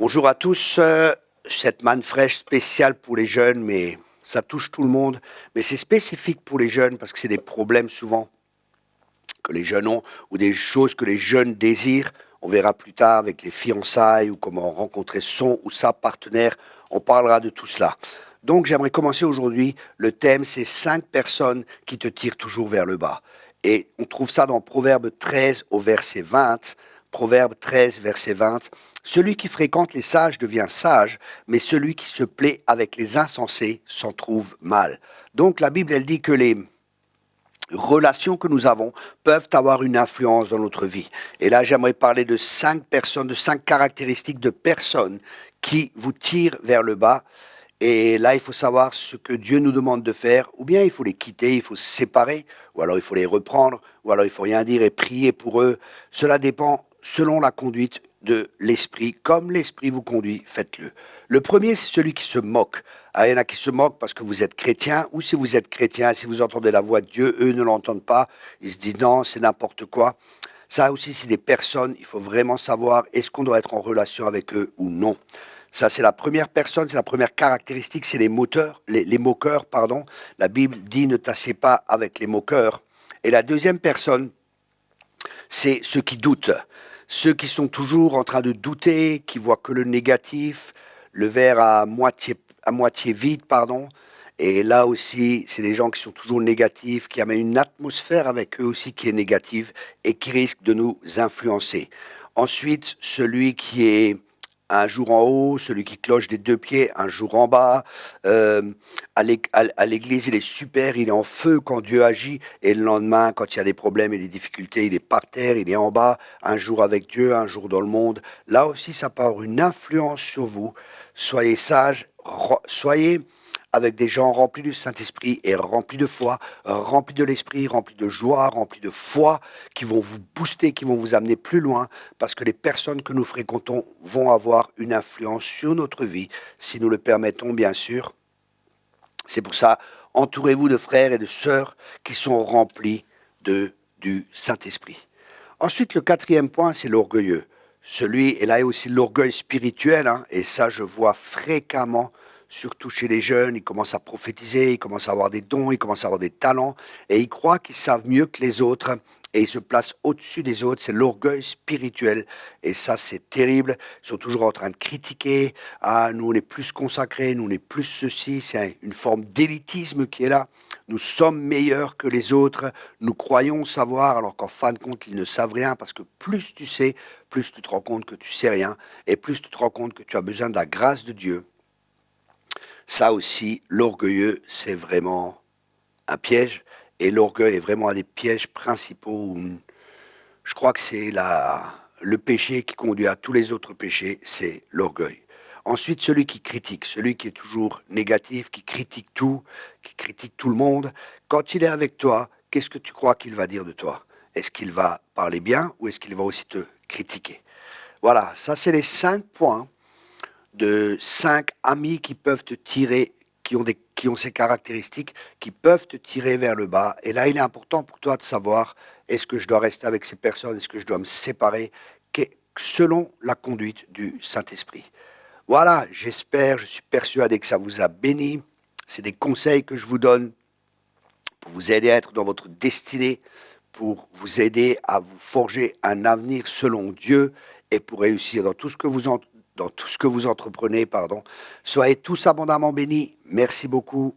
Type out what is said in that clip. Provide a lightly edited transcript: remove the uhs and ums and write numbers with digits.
Bonjour à tous. Cette manne fraîche spéciale pour les jeunes, mais ça touche tout le monde. Mais c'est spécifique pour les jeunes parce que c'est des problèmes souvent que les jeunes ont ou des choses que les jeunes désirent. On verra plus tard avec les fiançailles ou comment rencontrer son ou sa partenaire. On parlera de tout cela. Donc j'aimerais commencer aujourd'hui. Le thème, c'est 5 personnes qui te tirent toujours vers le bas. Et on trouve ça dans Proverbe 13 au verset 20. Proverbe 13, verset 20. Celui qui fréquente les sages devient sage, mais celui qui se plaît avec les insensés s'en trouve mal. Donc la Bible, elle dit que les relations que nous avons peuvent avoir une influence dans notre vie. Et là, j'aimerais parler de 5 personnes, de 5 caractéristiques de personnes qui vous tirent vers le bas. Et là, il faut savoir ce que Dieu nous demande de faire, ou bien il faut les quitter, il faut se séparer, ou alors il faut les reprendre, ou alors il faut rien dire et prier pour eux. Cela dépend selon la conduite de l'esprit. Comme l'esprit vous conduit, faites-le. Le premier, c'est celui qui se moque. Ah, il y en a qui se moquent parce que vous êtes chrétien, ou si vous êtes chrétien, si vous entendez la voix de Dieu, eux ne l'entendent pas, ils se disent non, c'est n'importe quoi. Ça aussi, c'est des personnes, il faut vraiment savoir est-ce qu'on doit être en relation avec eux ou non. Ça, c'est la première personne, c'est la première caractéristique, c'est les moqueurs, pardon. La Bible dit ne t'assieds pas avec les moqueurs. Et la deuxième personne, c'est ceux qui doutent. Ceux qui sont toujours en train de douter, qui voient que le négatif, le verre à moitié vide, pardon. Et là aussi, c'est des gens qui sont toujours négatifs, qui amènent une atmosphère avec eux aussi qui est négative et qui risquent de nous influencer. Ensuite, celui qui est un jour en haut, celui qui cloche des 2 pieds, un jour en bas. À l'église, il est super, il est en feu quand Dieu agit. Et le lendemain, quand il y a des problèmes et des difficultés, il est par terre, il est en bas. Un jour avec Dieu, un jour dans le monde. Là aussi, ça peut avoir une influence sur vous. Soyez sages, soyez avec des gens remplis du Saint-Esprit et remplis de foi, remplis de l'Esprit, remplis de joie, remplis de foi, qui vont vous booster, qui vont vous amener plus loin, parce que les personnes que nous fréquentons vont avoir une influence sur notre vie, si nous le permettons, bien sûr. C'est pour ça, entourez-vous de frères et de sœurs qui sont remplis du Saint-Esprit. Ensuite, le 4e point, c'est l'orgueilleux. Et là, il y a aussi l'orgueil spirituel, hein, et ça, je vois fréquemment surtout chez les jeunes, ils commencent à prophétiser, ils commencent à avoir des dons, ils commencent à avoir des talents, et ils croient qu'ils savent mieux que les autres, et ils se placent au-dessus des autres. C'est l'orgueil spirituel, et ça, c'est terrible. Ils sont toujours en train de critiquer. Ah, nous, on est plus consacrés, nous, on est plus ceci. C'est une forme d'élitisme qui est là. Nous sommes meilleurs que les autres. Nous croyons savoir, alors qu'en fin de compte, ils ne savent rien, parce que plus tu sais, plus tu te rends compte que tu sais rien, et plus tu te rends compte que tu as besoin de la grâce de Dieu. Ça aussi, l'orgueilleux, c'est vraiment un piège. Et l'orgueil est vraiment un des pièges principaux. Je crois que c'est le péché qui conduit à tous les autres péchés, c'est l'orgueil. Ensuite, celui qui critique, celui qui est toujours négatif, qui critique tout le monde. Quand il est avec toi, qu'est-ce que tu crois qu'il va dire de toi? Est-ce qu'il va parler bien ou est-ce qu'il va aussi te critiquer? Voilà, ça c'est les 5 points de 5 amis qui peuvent te tirer, qui ont ces caractéristiques, qui peuvent te tirer vers le bas. Et là, il est important pour toi de savoir, est-ce que je dois rester avec ces personnes, est-ce que je dois me séparer, selon la conduite du Saint-Esprit. Voilà, j'espère, je suis persuadé que ça vous a béni. C'est des conseils que je vous donne pour vous aider à être dans votre destinée, pour vous aider à vous forger un avenir selon Dieu et pour réussir dans tout ce que vous entreprenez, pardon. Soyez tous abondamment bénis. Merci beaucoup.